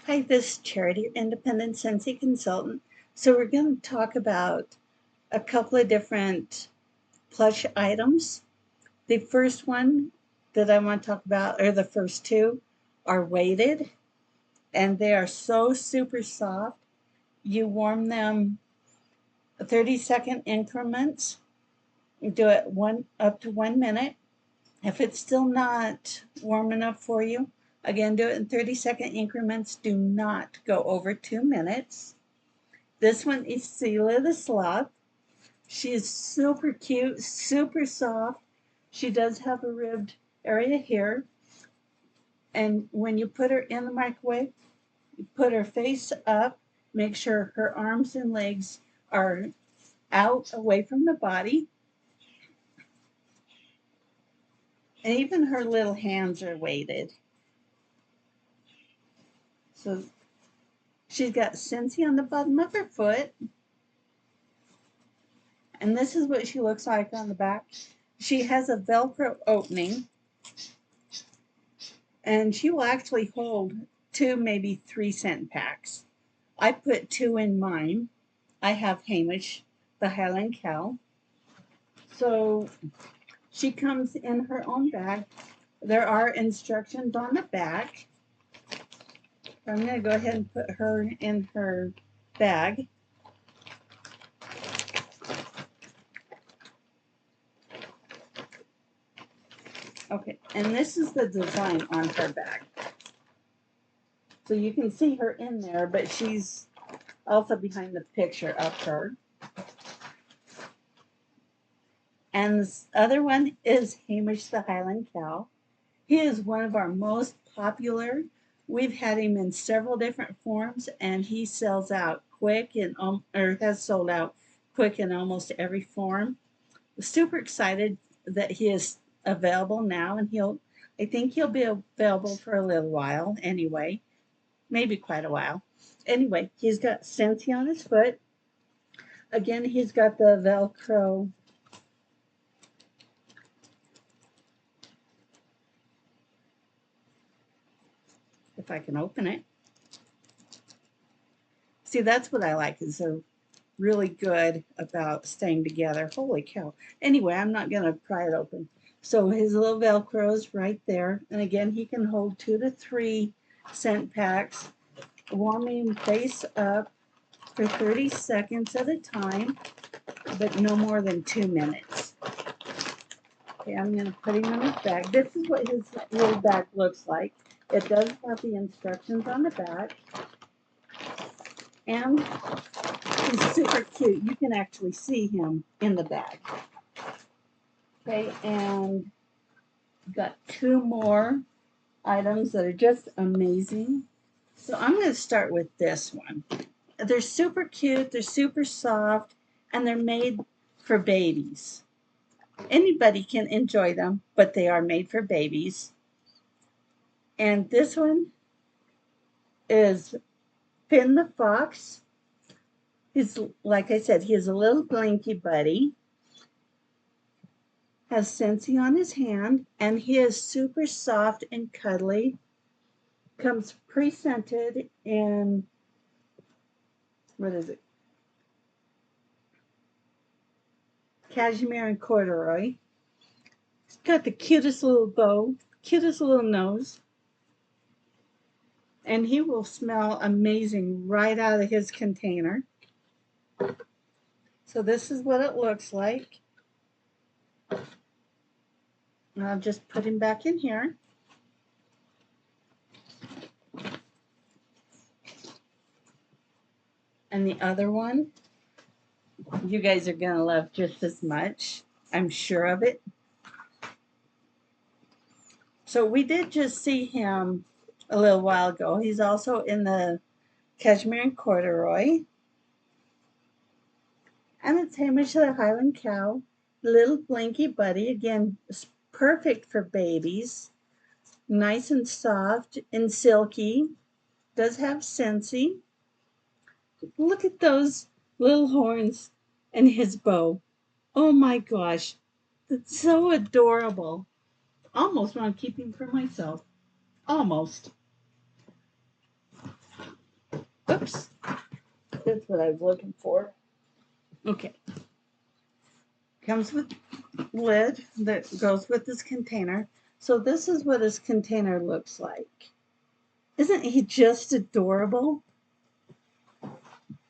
Hi, this is Charity, Independent Sensi Consultant. So we're going to talk about a couple of different plush items. The first one that I want to talk about, or the first two, are weighted, and they are so super soft. You warm them 30-second increments. You do it up to 1 minute. If it's still not warm enough for you, again, do it in 30-second increments. Do not go over 2 minutes. This one is Seela the Sloth. She is super cute, super soft. She does have a ribbed area here. And when you put her in the microwave, you put her face up, make sure her arms and legs are out away from the body. And even her little hands are weighted. So she's got Scentsy on the bottom of her foot. And this is what she looks like on the back. She has a Velcro opening. And she will actually hold 2, maybe 3 scent packs. I put 2 in mine. I have Hamish, the Highland cow. So she comes in her own bag. There are instructions on the back. I'm going to go ahead and put her in her bag. Okay, and this is the design on her bag. So you can see her in there, but she's also behind the picture of her. And this other one is Hamish the Highland cow. He is one of our most popular. We've had him in several different forms, and he sells out quick and or has sold out quick in almost every form. Super excited that he is available now, and I think he'll be available for a little while anyway, maybe quite a while. Anyway, he's got Scentsy on his foot. Again, he's got the Velcro if I can open it. See, that's what I like, is they're really good about staying together. Holy cow. Anyway, I'm not going to pry it open. So his little Velcro is right there. And again, he can hold 2 to 3 scent packs. Warming face up for 30 seconds at a time, but no more than 2 minutes. Okay, I'm going to put him in his bag. This is what his little bag looks like. It does have the instructions on the back. And he's super cute. You can actually see him in the bag. Okay, and got 2 more items that are just amazing. So I'm going to start with this one. They're super cute, they're super soft, and they're made for babies. Anybody can enjoy them, but they are made for babies. And this one is Finn the Fox. He's, like I said, he is a little Blankie buddy. Has Scentsy on his hand, and he is super soft and cuddly. Comes pre-scented in, what is it? Cashmere and corduroy. He's got the cutest little bow, cutest little nose. And he will smell amazing right out of his container. So this is what it looks like. And I'll just put him back in here. And the other one, you guys are going to love just as much. I'm sure of it. So we did just see him a little while ago. He's also in the Cashmere and corduroy. And it's Hamish the Highland cow, little Blankie buddy. Again, it's perfect for babies. Nice and soft and silky. Does have Scentsy. Look at those little horns and his bow. Oh my gosh, that's so adorable. Almost want to keep him for myself. Almost. Oops. That's what I was looking for. Okay. Comes with lid that goes with this container. So this is what his container looks like. Isn't he just adorable?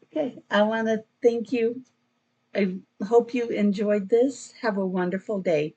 Okay, I want to thank you. I hope you enjoyed this. Have a wonderful day.